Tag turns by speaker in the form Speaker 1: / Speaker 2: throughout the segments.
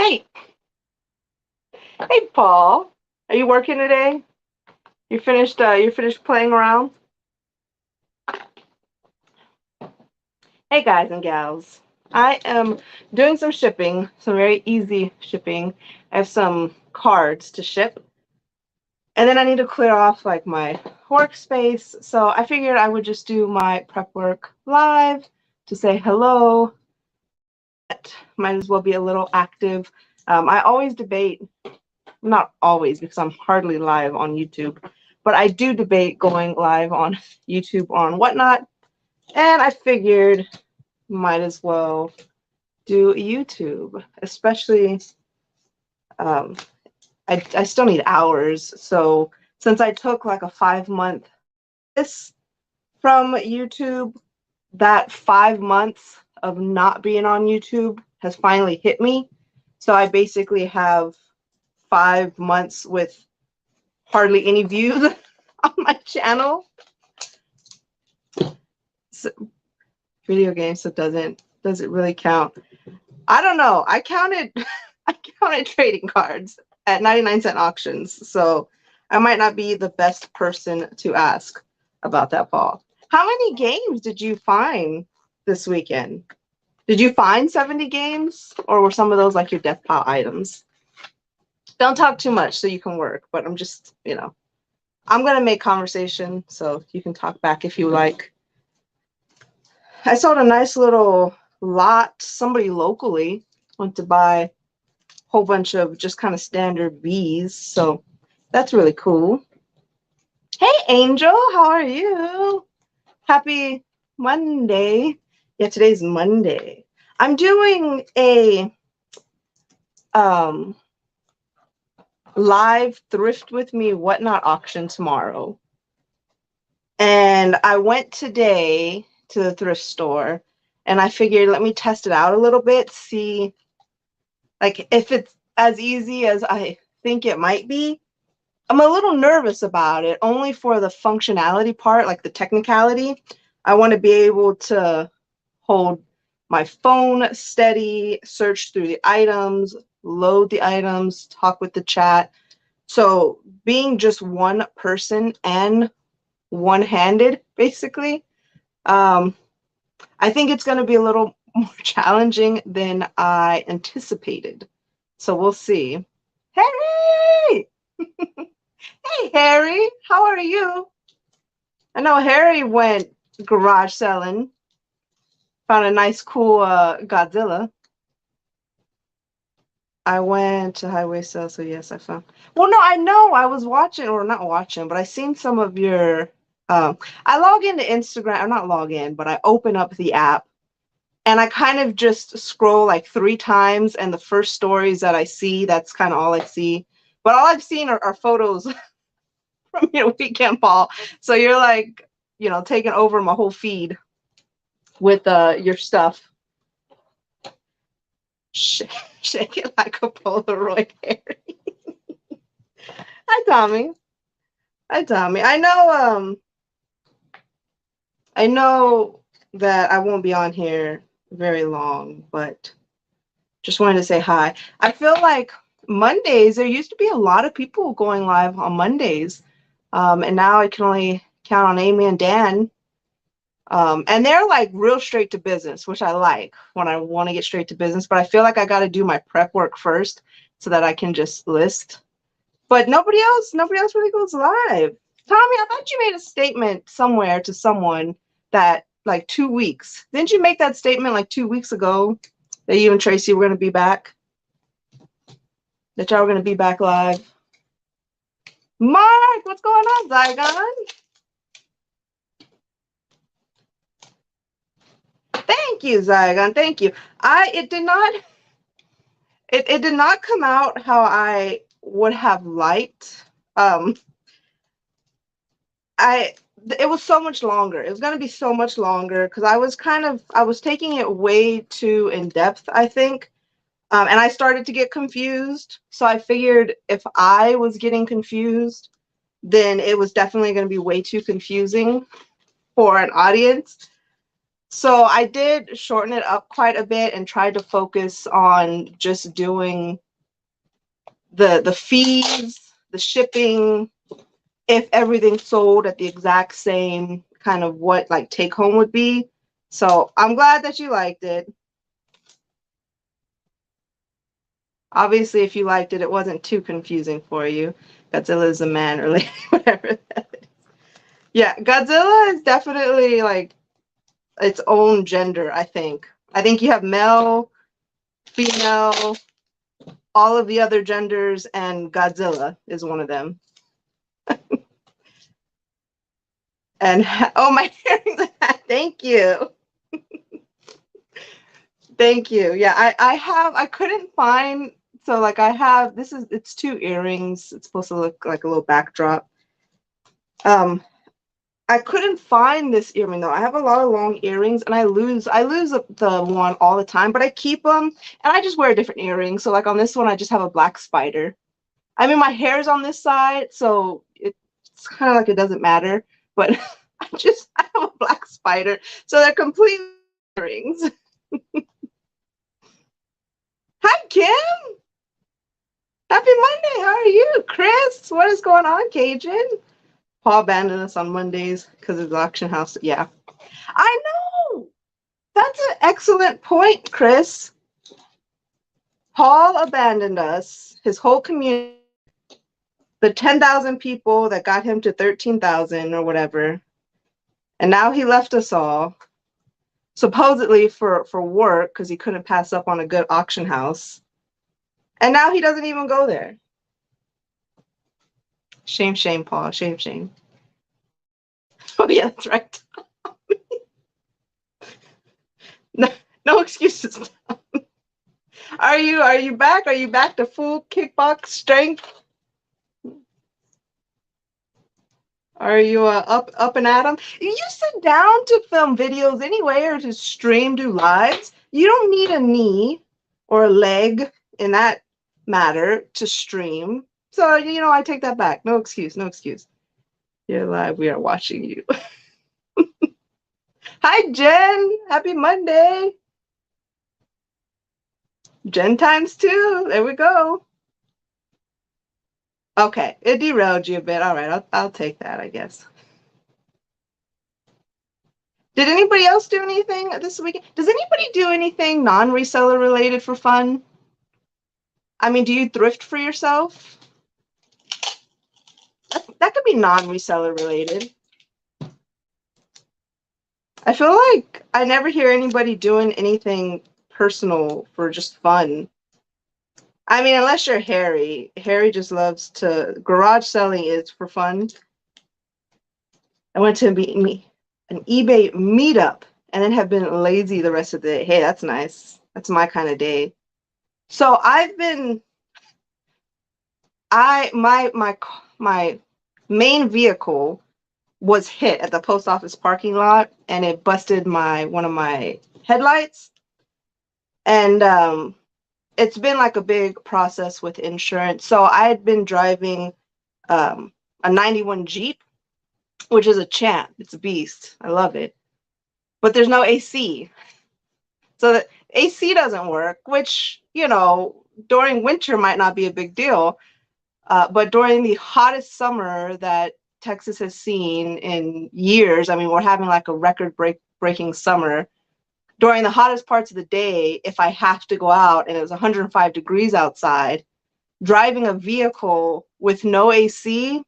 Speaker 1: Hey, hey, Paul. Are you working today? You finished? You finished playing around? Hey, guys and gals. I am doing some shipping, some very easy shipping. I have some cards to ship, and then I need to clear off like my workspace. So I figured I would just do my prep work live to say hello. Might as well be a little active. I always debate, not always because I'm hardly live on YouTube, but I do debate going live on YouTube on Whatnot, and I figured might as well do YouTube, especially um, I still need hours. So since I took like a 5 month this from YouTube, that 5 months of not being on YouTube has finally hit me. So I basically have 5 months with hardly any views on my channel. So, video games, so doesn't really count. I don't know. I counted I counted trading cards at 99-cent auctions, so I might not be the best person to ask about that, Paul. How many games did you find this weekend? Did you find 70 games, or were some of those like your death pile items? Don't talk too much so you can work, but I'm just, I'm going to make conversation, so you can talk back if you like. I sold a nice little lot. Somebody locally went to buy a whole bunch of just kind of standard Bs, so that's really cool. Hey, Angel, how are you? Happy Monday. Yeah, today's Monday. I'm doing a live Thrift With Me Whatnot auction tomorrow. And I went today to the thrift store, and I figured let me test it out a little bit, see like if it's as easy as I think it might be. I'm a little nervous about it, only for the functionality part, like the technicality. I want to be able to hold my phone steady, search through the items, load the items, talk with the chat. So being just one person and one-handed, basically, I think it's going to be a little more challenging than I anticipated. So we'll see. Hey! Hey, Harry, how are you? I know Harry went garage selling, found a nice, cool Godzilla. I went to highway sale, so yes, I found. Well, no, I know I was watching, or not watching, but I seen some of your. I log into Instagram, or not log in, but I open up the app, and I kind of just scroll like 3 times, and the first stories that I see, that's kind of all I see. But all I've seen are photos from your weekend, Paul. So you're like, taking over my whole feed with your stuff. Shake it like a Polaroid, Harry. Hi, Tommy. Hi, Tommy. I know that I won't be on here very long, but just wanted to say hi. I feel like Mondays, there used to be a lot of people going live on Mondays, and now I can only count on Amy and Dan. And they're like real straight to business, which I like when I want to get straight to business, but I feel like I got to do my prep work first so that I can just list. But nobody else really goes live. Tommy, I thought you made a statement somewhere to someone that like 2 weeks. Didn't you make that statement like 2 weeks ago that you and Tracy were going to be back? That y'all were going to be back live? Mark, what's going on, Zygon? Thank you, Zygon. Thank you. It did not come out how I would have liked. It was so much longer. It was going to be so much longer because I was taking it way too in depth, I think. And I started to get confused. So I figured if I was getting confused, then it was definitely going to be way too confusing for an audience. So I did shorten it up quite a bit and tried to focus on just doing the fees, the shipping, if everything sold at the exact same kind of what like take home would be. So I'm glad that you liked it. Obviously, if you liked it, it wasn't too confusing for you. Godzilla is a man or lady, whatever that is. Yeah, Godzilla is definitely like its own gender, I think. I think you have male, female, all of the other genders, and Godzilla is one of them. And oh, my hearing that. Thank you. Thank you. Yeah, I couldn't find, so like I have, it's two earrings. It's supposed to look like a little backdrop. I couldn't find this earring though. I have a lot of long earrings and I lose the one all the time, but I keep them and I just wear a different earring. So like on this one, I just have a black spider. I mean, my hair's on this side, so it's kind of like it doesn't matter, but I have a black spider. So they're complete earrings. Hi, Kim. Happy Monday. How are you? Chris, what is going on, Cajun? Paul abandoned us on Mondays because of the auction house. Yeah. I know. That's an excellent point, Chris. Paul abandoned us, his whole community, the 10,000 people that got him to 13,000 or whatever. And now he left us all, supposedly for work because he couldn't pass up on a good auction house. And now he doesn't even go there. Shame, shame, Paul. Shame, shame. Oh, yeah, that's right. No, no excuses. Are you back? Are you back to full kickbox strength? Are you up and at 'em? You sit down to film videos anyway or to stream, do lives. You don't need a knee or a leg in that matter to stream. So, I take that back. No excuse, no excuse. You're live. We are watching you. Hi, Jen. Happy Monday. Jen times two. There we go. Okay, it derailed you a bit. All right, I'll take that, I guess. Did anybody else do anything this weekend? Does anybody do anything non-reseller related for fun? I mean, do you thrift for yourself? That could be non-reseller related. I feel like I never hear anybody doing anything personal for just fun. I mean, unless you're Harry. Harry just loves to, garage selling is for fun. I went to an eBay meetup and then have been lazy the rest of the day. Hey, that's nice. That's my kind of day. So my main vehicle was hit at the post office parking lot and it busted one of my headlights. And it's been like a big process with insurance. So I had been driving a 91 Jeep, which is a champ. It's a beast. I love it. But there's no AC. So the AC doesn't work, which, during winter might not be a big deal. But during the hottest summer that Texas has seen in years, I mean, we're having like a record-breaking summer. During the hottest parts of the day, if I have to go out and it was 105 degrees outside, driving a vehicle with no AC,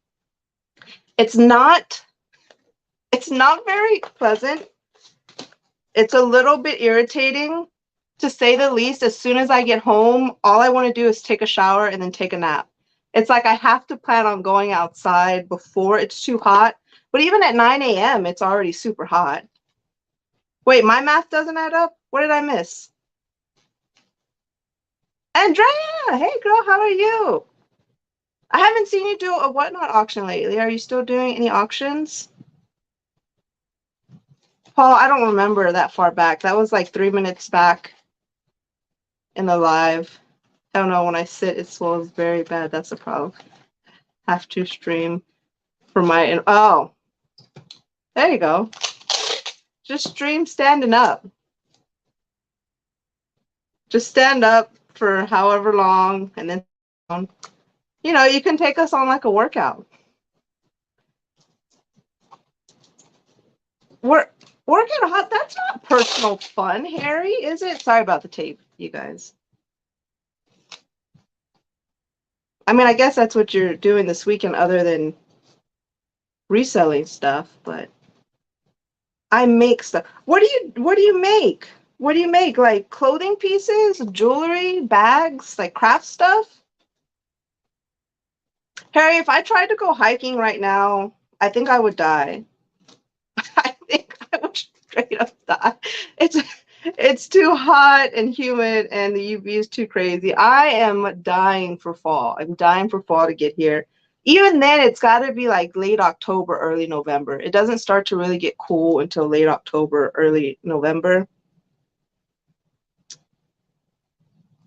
Speaker 1: it's not very pleasant. It's a little bit irritating, to say the least. As soon as I get home, all I want to do is take a shower and then take a nap. It's like I have to plan on going outside before it's too hot. But even at 9 a.m., it's already super hot. Wait, my math doesn't add up? What did I miss? Andrea, hey girl, how are you? I haven't seen you do a Whatnot auction lately. Are you still doing any auctions? Paul, I don't remember that far back. That was like 3 minutes back in the live. I don't know, when I sit, it swells very bad. That's the problem. Have to stream for my, oh, there you go. Just stream standing up. Just stand up for however long and then down. You know, you can take us on like a workout. Working hot, that's not personal fun, Harry, is it? Sorry about the tape, you guys. I mean, I guess that's what you're doing this weekend other than reselling stuff, but I make stuff. What do you make? What do you make? Like clothing pieces, jewelry, bags, like craft stuff? Harry, if I tried to go hiking right now, I think I would die. I think I would straight up die. It's too hot and humid and the UV is too crazy. I am dying for fall. I'm dying for fall to get here. Even then, it's got to be like late October, early November. It doesn't start to really get cool until late October, early November.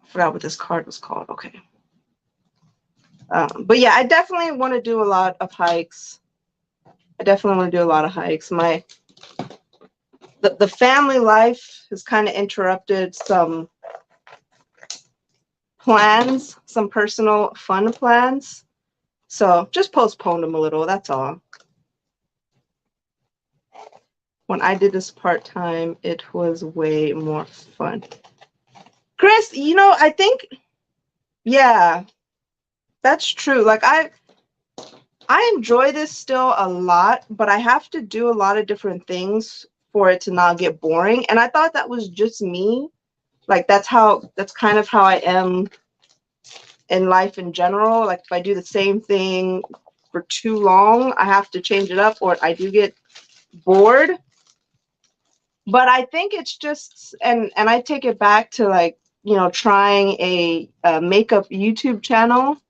Speaker 1: I forgot what this card was called. Okay. But yeah, I definitely want to do a lot of hikes. I definitely want to do a lot of hikes. The family life has kind of interrupted some plans, some personal fun plans. So just postponed them a little, that's all. When I did this part-time, it was way more fun. Chris, you know, I think, yeah, that's true. Like I enjoy this still a lot, but I have to do a lot of different things for it to not get boring. And I thought that was just me. Like that's kind of how I am in life in general. Like if I do the same thing for too long, I have to change it up or I do get bored. But I think it's just and I take it back to like, you know, trying a makeup YouTube channel.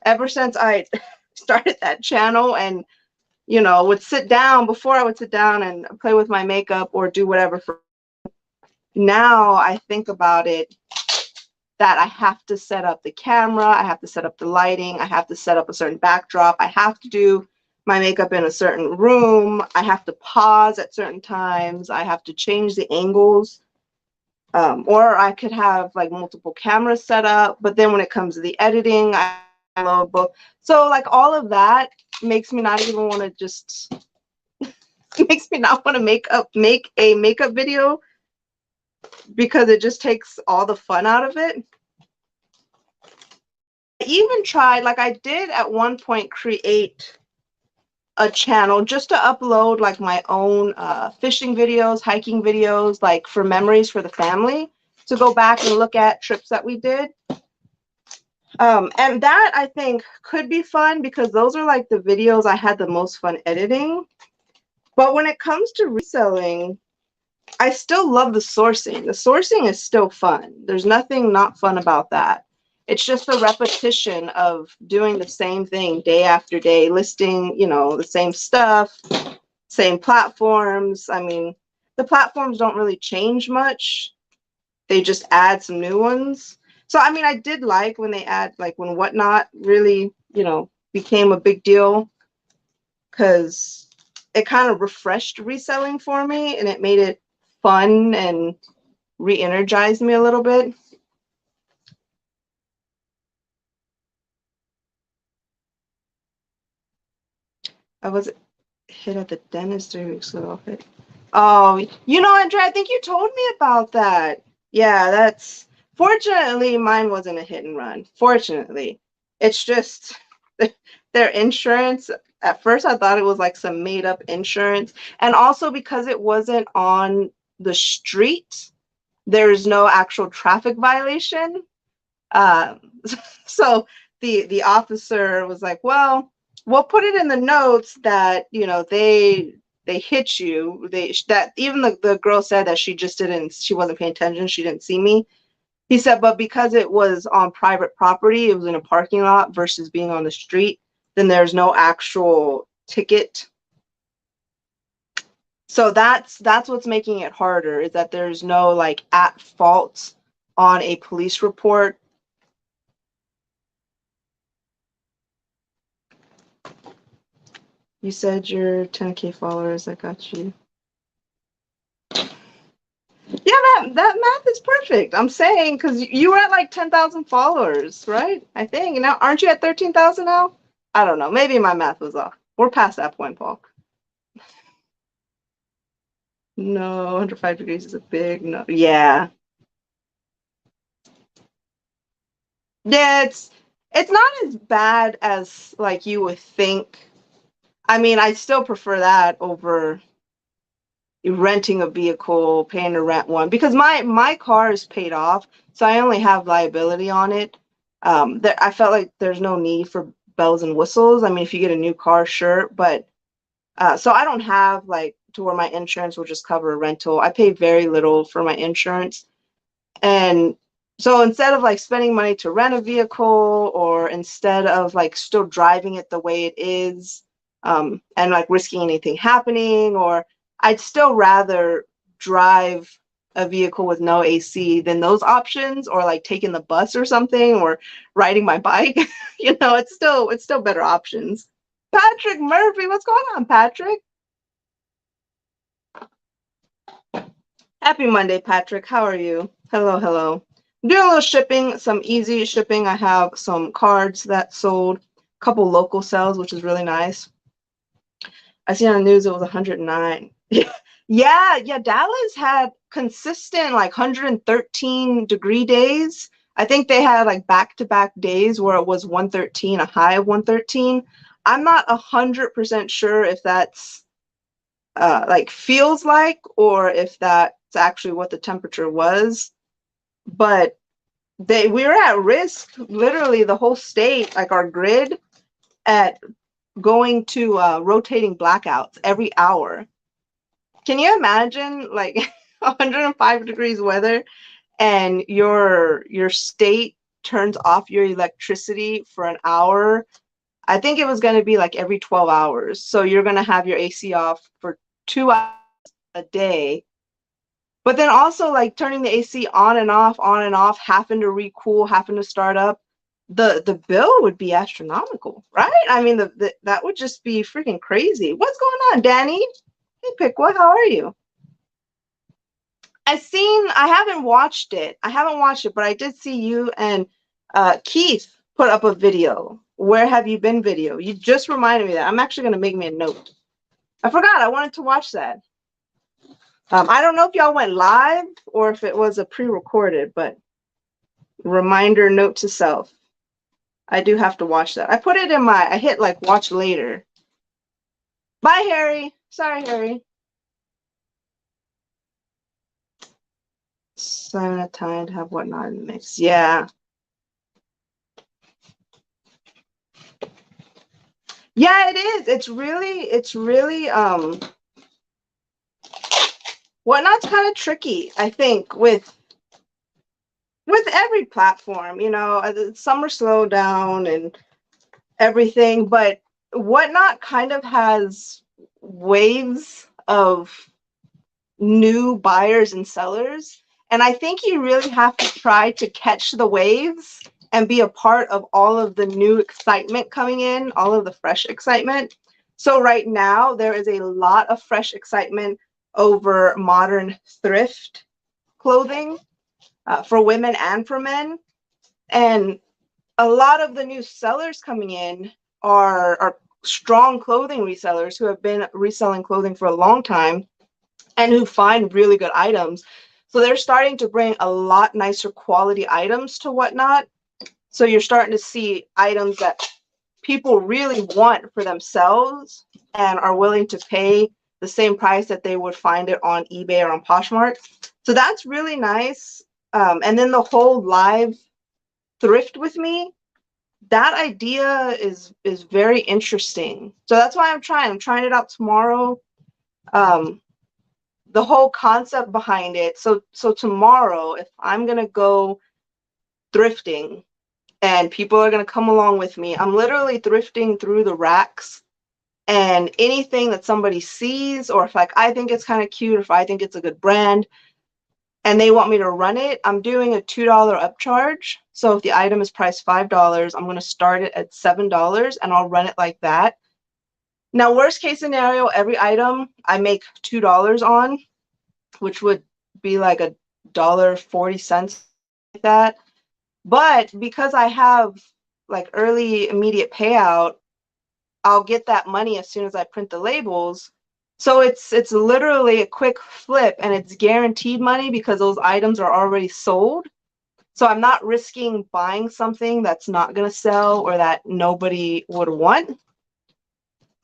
Speaker 1: Ever since I started that channel and you know, would sit down before I would sit down and play with my makeup or do whatever for now I think about it that I have to set up the camera, I have to set up the lighting, I have to set up a certain backdrop, I have to do my makeup in a certain room, I have to pause at certain times, I have to change the angles, or I could have like multiple cameras set up, but then when it comes to the editing, I load both. So like all of that makes me not even want to just makes me not want to make a makeup video because it just takes all the fun out of it. I even tried, like I did at one point create a channel just to upload like my own fishing videos, hiking videos, like for memories for the family to go back and look at trips that we did. And that I think could be fun because those are like the videos I had the most fun editing. But when it comes to reselling, I still love the sourcing. The sourcing is still fun. There's nothing not fun about that. It's just the repetition of doing the same thing day after day, listing, you know, the same stuff, same platforms. I mean, the platforms don't really change much. They just add some new ones. So, I mean, I did like when they add, like when Whatnot really, you know, became a big deal because it kind of refreshed reselling for me and it made it fun and re-energized me a little bit. I was hit at the dentist 3 weeks ago. Oh, you know, Andrea, I think you told me about that. Yeah, that's fortunately mine wasn't a hit and run. Fortunately, it's just their insurance. At first, I thought it was like some made up insurance, and also because it wasn't on the street, there's no actual traffic violation. Um, so the officer was like, "Well, we'll put it in the notes that you know they hit you. They that even the girl said that she wasn't paying attention. She didn't see me." He said, "But because it was on private property, it was in a parking lot versus being on the street, then there's no actual ticket." So that's what's making it harder is that there's no like at fault on a police report. You said you're 10K followers. I got you. Yeah, that math is perfect. I'm saying because you were at like 10,000 followers, right? I think. Now, aren't you at 13,000 now? I don't know. Maybe my math was off. We're past that point, Paul. No, 105 degrees is a big no. Yeah. Yeah, it's not as bad as like you would think. I mean, I still prefer that over renting a vehicle, paying to rent one because my car is paid off, so I only have liability on it. I felt like there's no need for bells and whistles. I mean, if you get a new car, sure, but so I don't have like to where my insurance will just cover a rental. I pay very little for my insurance, and so instead of like spending money to rent a vehicle or instead of like still driving it the way it is, and like risking anything happening, or I'd still rather drive a vehicle with no AC than those options, or like taking the bus or something, or riding my bike. It's still better options. Patrick Murphy, what's going on, Patrick? Happy Monday, Patrick. How are you? Hello, hello. Doing a little shipping, some easy shipping. I have some cards that sold, a couple local sales, which is really nice. I see on the news it was 109. Yeah. Dallas had consistent like 113-degree days. I think they had like back-to-back days where it was 113, a high of 113. I'm not 100% sure if that's like feels like or if that's actually what the temperature was, but we were at risk, literally the whole state, like our grid, at going to rotating blackouts every hour. Can you imagine like 105 degrees weather and your state turns off your electricity for an hour? I think it was going to be like every 12 hours. So you're going to have your AC off for 2 hours a day, but then also like turning the AC on and off, having to recool, having to start up. The bill would be astronomical, right? I mean, that would just be freaking crazy. What's going on, Danny? Hey, Pickwa, how are you? I haven't watched it. I haven't watched it, but I did see you and Keith put up a video. Where have you been video? You just reminded me that. I'm actually gonna make me a note. I forgot. I wanted to watch that. I don't know if y'all went live or if it was a pre-recorded, but reminder note to self. I do have to watch that. I put it in I hit like watch later. Bye, Harry. Sorry, Harry. Simon of Time to have whatnot in the mix. Yeah. Yeah, it is. It's really whatnot's kind of tricky, I think, with every platform, some are slowed down and everything, but whatnot kind of has waves of new buyers and sellers. And I think you really have to try to catch the waves and be a part of all of the new excitement coming in, all of the fresh excitement. So right now, there is a lot of fresh excitement over modern thrift clothing for women and for men. And a lot of the new sellers coming in are strong clothing resellers who have been reselling clothing for a long time and who find really good items. So they're starting to bring a lot nicer quality items to Whatnot. So you're starting to see items that people really want for themselves and are willing to pay the same price that they would find it on eBay or on Poshmark. So that's really nice. And then the whole live thrift with me, that idea is very interesting. So that's why I'm trying it out tomorrow. The whole concept behind it. So tomorrow, if I'm gonna go thrifting and people are gonna come along with me, I'm literally thrifting through the racks, and anything that somebody sees, or if like I think it's kind of cute, if I think it's a good brand and they want me to run it, I'm doing a $2 upcharge. So if the item is priced $5, I'm going to start it at $7 and I'll run it like that. Now, worst case scenario, every item I make $2 on, which would be like $1.40 like that. But because I have like early immediate payout, I'll get that money as soon as I print the labels. So it's literally a quick flip and it's guaranteed money because those items are already sold. So I'm not risking buying something that's not going to sell or that nobody would want.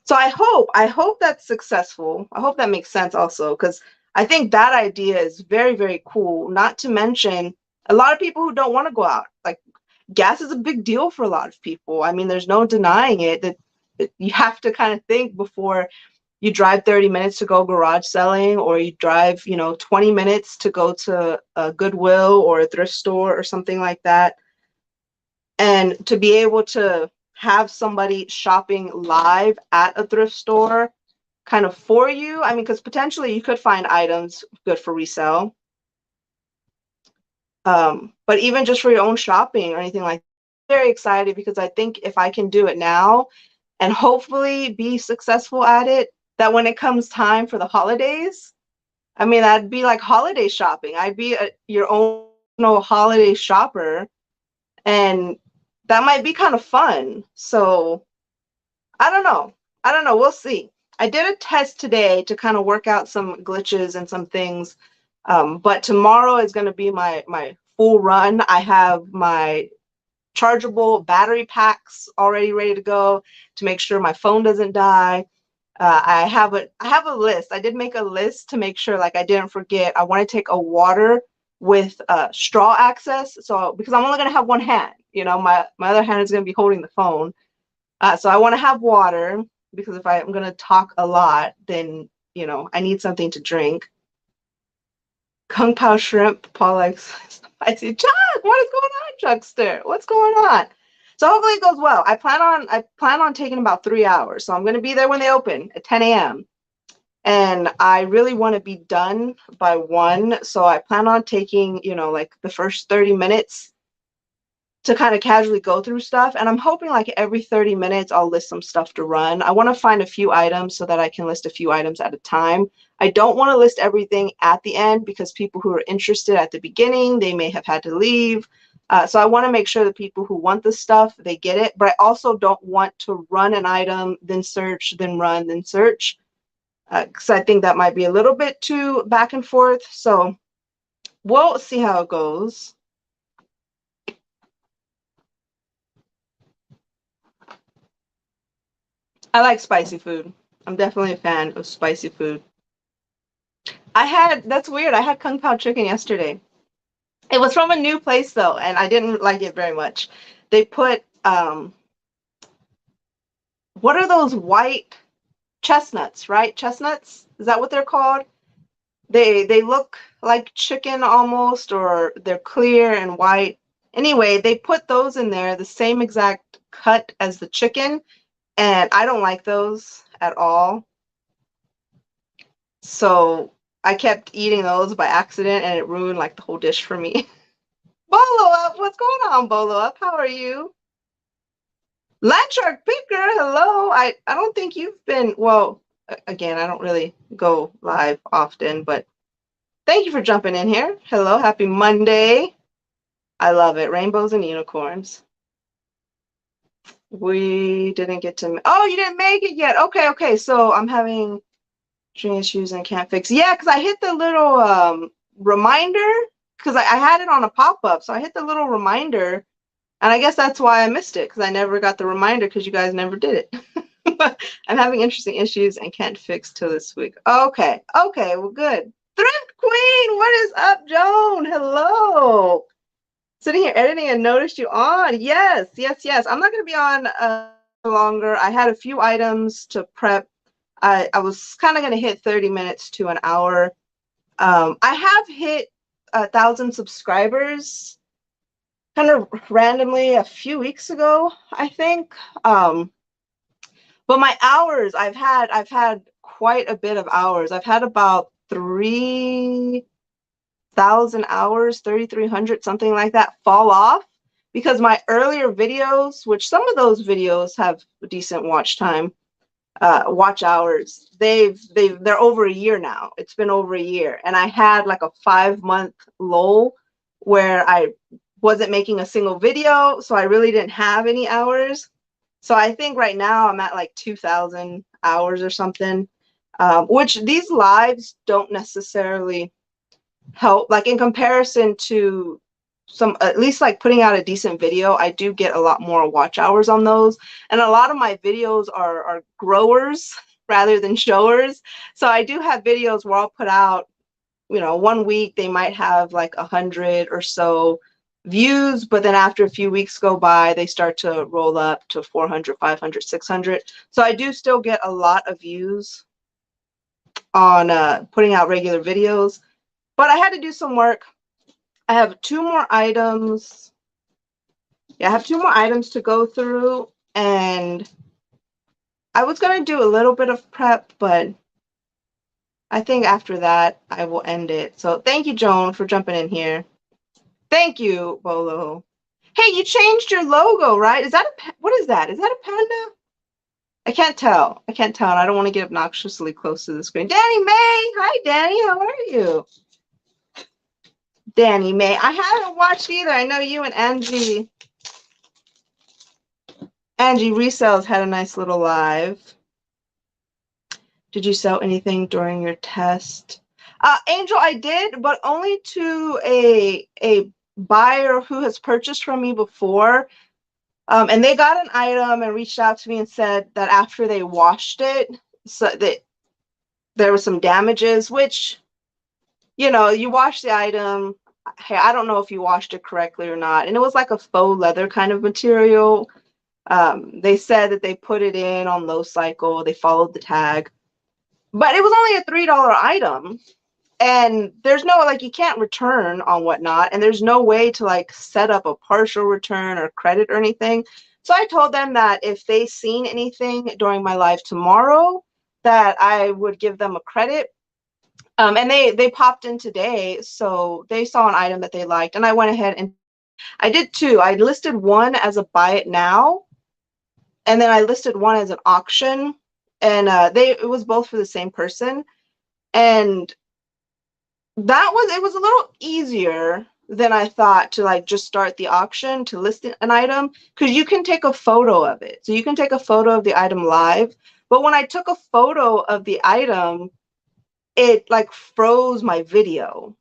Speaker 1: So I hope that's successful. I hope that makes sense also, because I think that idea is very, very cool. Not to mention a lot of people who don't want to go out. Like gas is a big deal for a lot of people. I mean, there's no denying it that you have to kind of think before you drive 30 minutes to go garage selling, or you drive, 20 minutes to go to a Goodwill or a thrift store or something like that. And to be able to have somebody shopping live at a thrift store kind of for you, I mean, because potentially you could find items good for resale. But even just for your own shopping or anything like that, I'm very excited because I think if I can do it now and hopefully be successful at it, that when it comes time for the holidays, I mean, that'd be like holiday shopping. I'd be your own holiday shopper, and that might be kind of fun. So I don't know. I don't know. We'll see. I did a test today to kind of work out some glitches and some things. But tomorrow is going to be my full run. I have my chargeable battery packs already ready to go to make sure my phone doesn't die. I have a list. I did make a list to make sure like I didn't forget. I want to take a water with straw access. So because I'm only going to have one hand, my other hand is going to be holding the phone. So I want to have water because if I'm going to talk a lot, then, I need something to drink. Kung Pao shrimp, Paul likes spicy. Chuck, what is going on, Chuckster? What's going on? So hopefully it goes well. I plan on taking about 3 hours. So I'm going to be there when they open at 10 a.m. And I really want to be done by 1. So I plan on taking, like the first 30 minutes to kind of casually go through stuff. And I'm hoping like every 30 minutes, I'll list some stuff to run. I want to find a few items so that I can list a few items at a time. I don't want to list everything at the end because people who are interested at the beginning, they may have had to leave. So I want to make sure that people who want the stuff, they get it. But I also don't want to run an item, then search, then run, then search. Because I think that might be a little bit too back and forth. So we'll see how it goes. I like spicy food. I'm definitely a fan of spicy food. That's weird. I had Kung Pao chicken yesterday. It was from a new place though, and I didn't like it very much. They put, what are those white chestnuts, right? Chestnuts? Is that what they're called? They look like chicken almost, or they're clear and white. Anyway, they put those in there, the same exact cut as the chicken, and I don't like those at all. So I kept eating those by accident, and it ruined like the whole dish for me. Bolo Up, what's going on, Bolo Up? How are you? Landshark Picker, hello. I don't think you've been, well, again, I don't really go live often, but thank you for jumping in here. Hello, happy Monday. I love it. Rainbows and unicorns. We didn't get to, oh, you didn't make it yet. Okay. So I'm having string issues and can't fix. Yeah, because I hit the little reminder because I had it on a pop-up. So I hit the little reminder, and I guess that's why I missed it, because I never got the reminder because you guys never did it. I'm having interesting issues and can't fix till this week. Okay, well, good. Thrift Queen, what is up, Joan? Hello. Sitting here editing and noticed you on. Yes. I'm not going to be on longer. I had a few items to prep. I was kind of going to hit 30 minutes to an hour. I have hit 1,000 subscribers kind of randomly a few weeks ago, I think. But my hours, I've had quite a bit of hours. I've had about 3,000 hours, 3,300, something like that, fall off because my earlier videos, which some of those videos have a decent watch time, watch hours. They're over a year now. It's been over a year, and I had like a 5-month lull where I wasn't making a single video, so I really didn't have any hours. So I think right now I'm at like 2,000 hours or something, which these lives don't necessarily help. Like in comparison to some, at least like putting out a decent video, I do get a lot more watch hours on those. And a lot of my videos are growers rather than showers. So I do have videos where I'll put out, you know, 1 week they might have like 100 or so views, but then after a few weeks go by, they start to roll up to 400, 500, 600. So I do still get a lot of views on putting out regular videos, but I had to do some work. I have 2 more items. Yeah, I have 2 more items to go through, and I was going to do a little bit of prep, but I think after that I will end it. So thank you, Joan, for jumping in here. Thank you, Bolo. Hey, you changed your logo, right? Is that what is that? Is that a panda? I can't tell. I can't tell, and I don't want to get obnoxiously close to the screen. Danny May! Hi, Danny. How are you? Danny May. I haven't watched either. I know you and Angie Resells had a nice little live. Did you sell anything during your test? Angel, I did, but only to a buyer who has purchased from me before. And they got an item and reached out to me and said that after they washed it, so that there was some damages, which, you know, you wash the item. Hey, I don't know if you washed it correctly or not. And it was like a faux leather kind of material. They said that they put it in on low cycle. They followed the tag. But it was only a $3 item. And there's no, like, you can't return on whatnot. And there's no way to, like, set up a partial return or credit or anything. So I told them that if they seen anything during my live tomorrow, that I would give them a credit. And they popped in today. So they saw an item that they liked. And I went ahead and I did 2. I listed one as a buy it now. And then I listed one as an auction. And it was both for the same person. And it was a little easier than I thought to like just start the auction to list an item, because you can take a photo of it. So you can take a photo of the item live. But when I took a photo of the item, it like froze my video.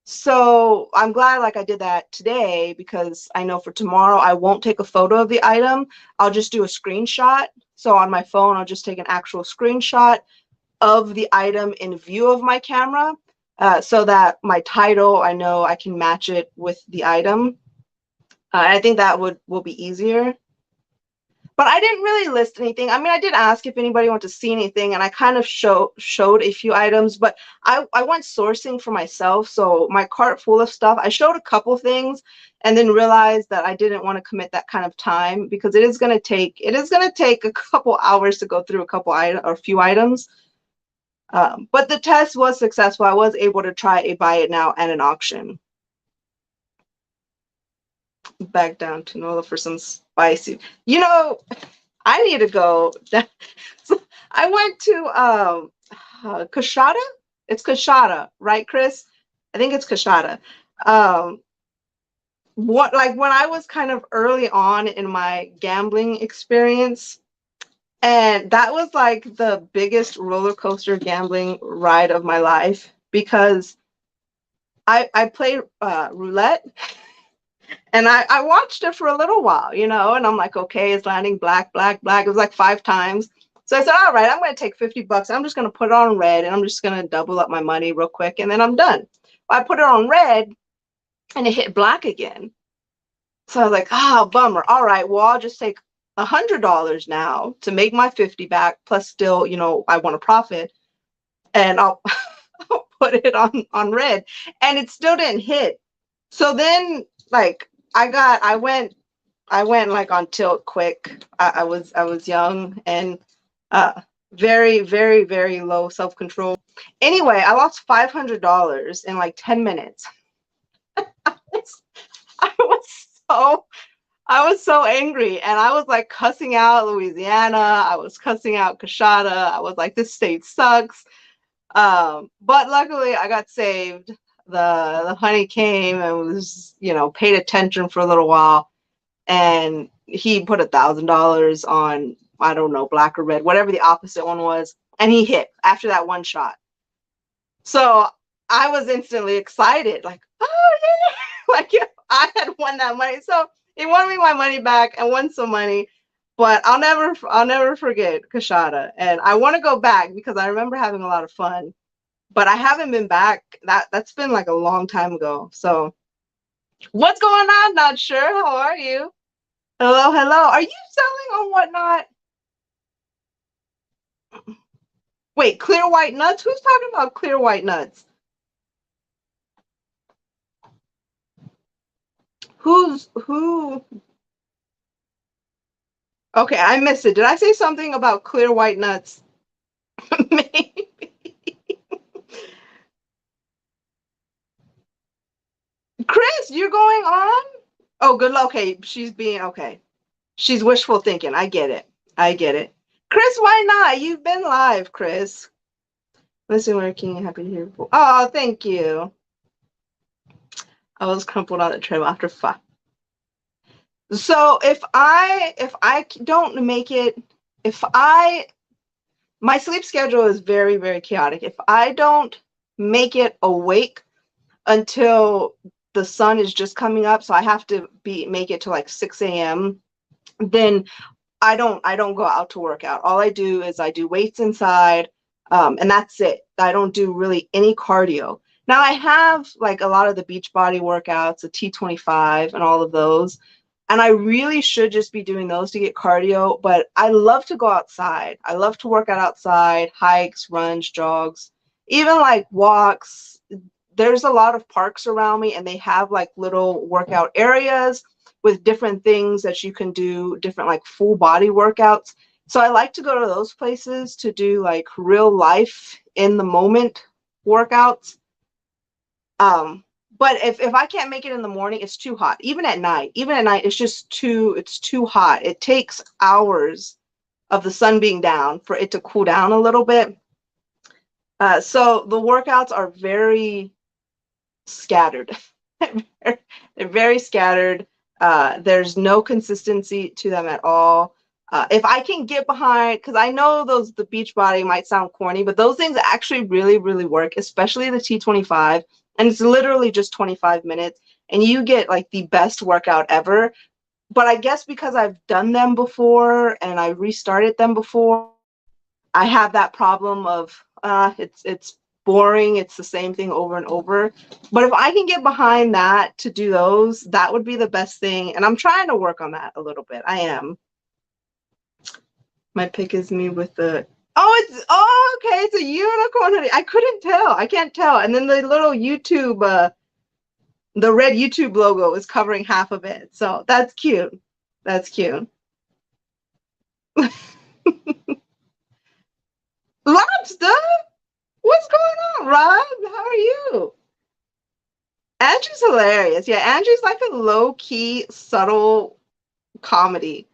Speaker 1: So I'm glad like I did that today, because I know for tomorrow I won't take a photo of the item. I'll just do a screenshot. So on my phone, I'll just take an actual screenshot of the item in view of my camera, so that my title, I know I can match it with the item. I think that will be easier. But I didn't really list anything. I mean, I did ask if anybody wanted to see anything, and I kind of showed a few items, but I went sourcing for myself. So my cart full of stuff, I showed a couple things and then realized that I didn't want to commit that kind of time, because it is going to take a couple hours to go through a few items. But the test was successful. I was able to try a buy it now and an auction. Back down to NOLA for some spicy. You know, I need to go. So I went to Coshada. It's Coshada, right, Chris? I think it's Coshada. When I was kind of early on in my gambling experience, and that was like the biggest roller coaster gambling ride of my life, because I played roulette, and I watched it for a little while, you know, and I'm like, okay, it's landing black, black, black. It was like 5 times. So I said, all right, I'm going to take $50. I'm just going to put it on red, and I'm just going to double up my money real quick, and then I'm done. I put it on red, and it hit black again. So I was like, oh, bummer. All right, well, I'll just take $100 now to make my 50 back, plus still, you know, I want to profit, and I'll put it on red, and it still didn't hit. So then, like, I went like on tilt quick. I was young and very, very, very low self-control. Anyway, I lost $500 in like 10 minutes. I was so I was so angry, and I was like cussing out Louisiana. I was cussing out Coshada. I was like, this state sucks. But luckily I got saved. The honey came and was, paid attention for a little while, and he put $1,000 on, I don't know, black or red, whatever the opposite one was, and he hit after that one shot. So I was instantly excited, like, oh yeah, like if I had won that money. So he won me my money back and won some money. But I'll never forget Kashada. And I want to go back because I remember having a lot of fun. But I haven't been back. That's been like a long time ago. So what's going on? Not sure. How are you? Hello, hello. Are you selling on Whatnot? Wait, clear white nuts? Who's talking about clear white nuts? Who? Okay, I missed it. Did I say something about clear white nuts? Maybe. Chris, you're going on? Oh, good luck. Okay, she's being okay. She's wishful thinking. I get it. I get it. Chris, why not? You've been live, Chris. Listen, working. Happy to hear. Oh, thank you. I was crumpled on the trail after 5. So if I don't make it, if I my sleep schedule is very, very chaotic. If I don't make it awake until the sun is just coming up, so I have to make it to like 6 a.m., then I don't go out to work out. All I do is I do weights inside, and that's it. I don't do really any cardio. Now I have like a lot of the Beachbody workouts, the T25 and all of those. And I really should just be doing those to get cardio, but I love to go outside. I love to work out outside, hikes, runs, jogs, even like walks. There's a lot of parks around me, and they have like little workout areas with different things that you can do, different like full body workouts. So I like to go to those places to do like real life in the moment workouts. Um, but if I can't make it in the morning, it's too hot. Even at night, it's too hot. It takes hours of the sun being down for it to cool down a little bit. So the workouts are very scattered. They're very scattered. There's no consistency to them at all. If I can get behind, because I know the Beachbody might sound corny, but those things actually really, really work, especially the T25. And it's literally just 25 minutes, and you get like the best workout ever. But I guess because I've done them before and I restarted them before, I have that problem of it's boring. It's the same thing over and over. But if I can get behind that to do those, that would be the best thing. And I'm trying to work on that a little bit. I am. My pick is me with the okay, it's a unicorn hoodie. I couldn't tell. I can't tell. And then the little YouTube the red YouTube logo is covering half of it. So that's cute. That's cute. Lobster? What's going on, Rob? How are you? Angie's hilarious. Yeah, Angie's like a low-key, subtle comedy.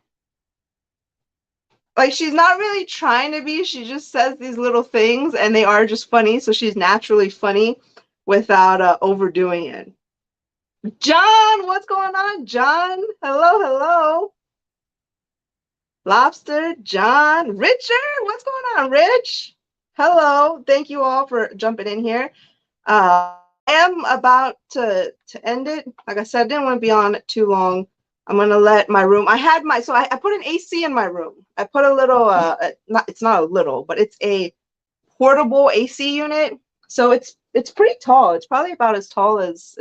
Speaker 1: Like she's not really trying to be, she just says these little things and they are just funny, so she's naturally funny without overdoing it. John, what's going on, John? Hello, hello. Lobster, John, Richard, what's going on, Rich? Hello, thank you all for jumping in here. I am about to end it. Like I said, I didn't want to be on it too long. I'm gonna let my room. I put an AC in my room. I put a little it's not a little, but it's a portable AC unit. So it's pretty tall. It's probably about as tall as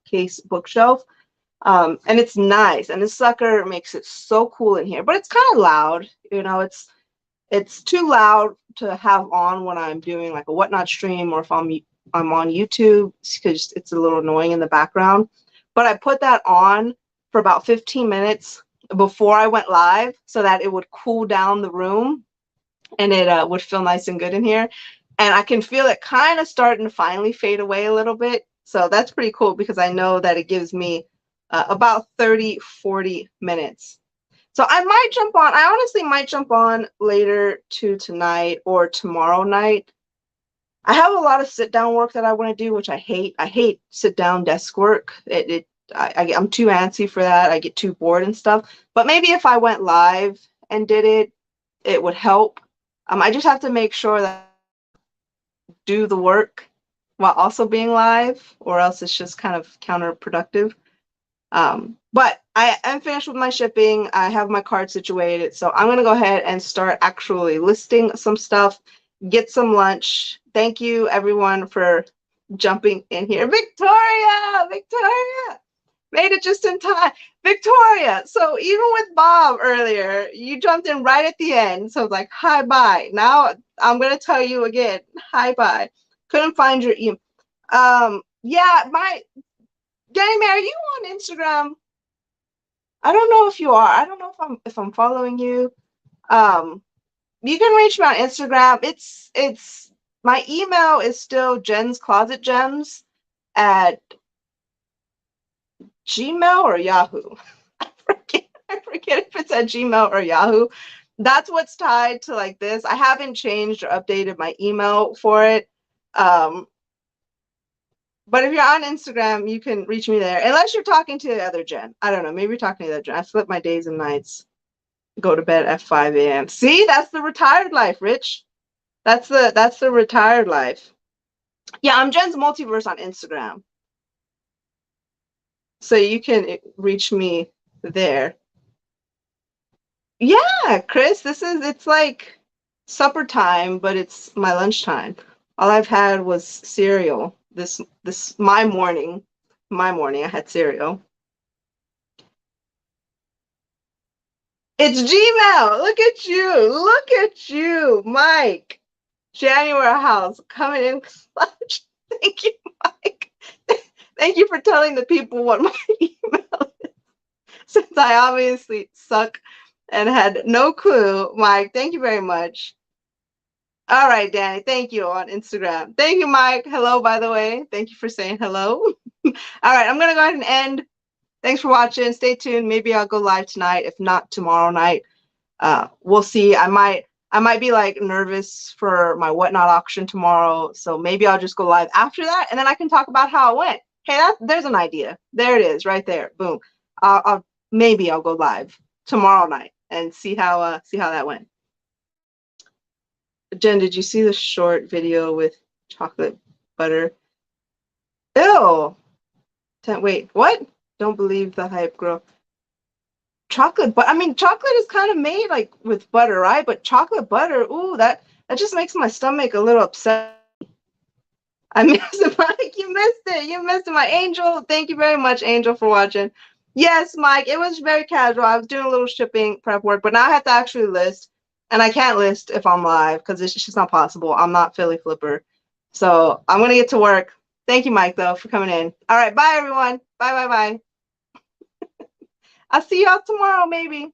Speaker 1: case bookshelf. And it's nice. And this sucker makes it so cool in here. But it's kind of loud. It's too loud to have on when I'm doing like a Whatnot stream or if I'm on YouTube, because it's a little annoying in the background. But I put that on for about 15 minutes before I went live so that it would cool down the room and it would feel nice and good in here. And I can feel it kind of starting to finally fade away a little bit. So that's pretty cool because I know that it gives me about 30-40 minutes. So I might jump on. I honestly might jump on later tonight or tomorrow night. I have a lot of sit down work that I want to do, which I hate. I hate sit down desk work. I'm too antsy for that. I get too bored and stuff. But maybe if I went live and did it, it would help. I just have to make sure that I do the work while also being live, or else it's just kind of counterproductive. But I am finished with my shipping. I have my card situated. So I'm going to go ahead and start actually listing some stuff, get some lunch. Thank you, everyone, for jumping in here. Victoria! Victoria! Made it just in time. Victoria! So even with Bob earlier, you jumped in right at the end. So I was like, hi, bye. Now I'm going to tell you again, hi, bye. Couldn't find your email. Yeah, Danny Mary, are you on Instagram? I don't know if you are. I don't know if I'm following you. You can reach me on Instagram. It's my email is still Jen's Closet Gems at Gmail or Yahoo. I forget if it's at Gmail or Yahoo. That's what's tied to like this. I haven't changed or updated my email for it. But if you're on Instagram, you can reach me there. Unless you're talking to the other Jen. I don't know. Maybe you're talking to the other Jen. I flip my days and nights. Go to bed at 5 a.m. See, that's the retired life, Rich. That's the retired life. Yeah, I'm Jen's Multiverse on Instagram. So you can reach me there. Yeah, Chris, it's like supper time, but it's my lunchtime. All I've had was cereal. This my morning. I had cereal. It's Gmail. Look at you. Look at you, Mike. January House coming in clutch. Thank you, Mike. Thank you for telling the people what my email is. Since I obviously suck and had no clue, Mike, thank you very much. All right, Danny, thank you on Instagram. Thank you, Mike. Hello, by the way. Thank you for saying hello. All right, I'm going to go ahead and end. Thanks for watching. Stay tuned. Maybe I'll go live tonight. If not, tomorrow night. We'll see. I might be like nervous for my whatnot auction tomorrow. So maybe I'll just go live after that, and then I can talk about how it went. Hey, there's an idea. There it is, right there. Boom. Maybe I'll go live tomorrow night and see how that went. Jen, did you see the short video with chocolate butter? Ew. Wait, what? Don't believe the hype, girl. Chocolate, but I mean, chocolate is kind of made like with butter, right? But chocolate butter, ooh, that just makes my stomach a little upset. I missed it, Mike. You missed it. You missed it, my angel. Thank you very much, Angel, for watching. Yes, Mike, it was very casual. I was doing a little shipping prep work, but now I have to actually list. And I can't list if I'm live because it's just not possible. I'm not Philly Flipper. So I'm going to get to work. Thank you, Mike, though, for coming in. All right. Bye, everyone. Bye, bye, bye. I'll see y'all tomorrow, maybe.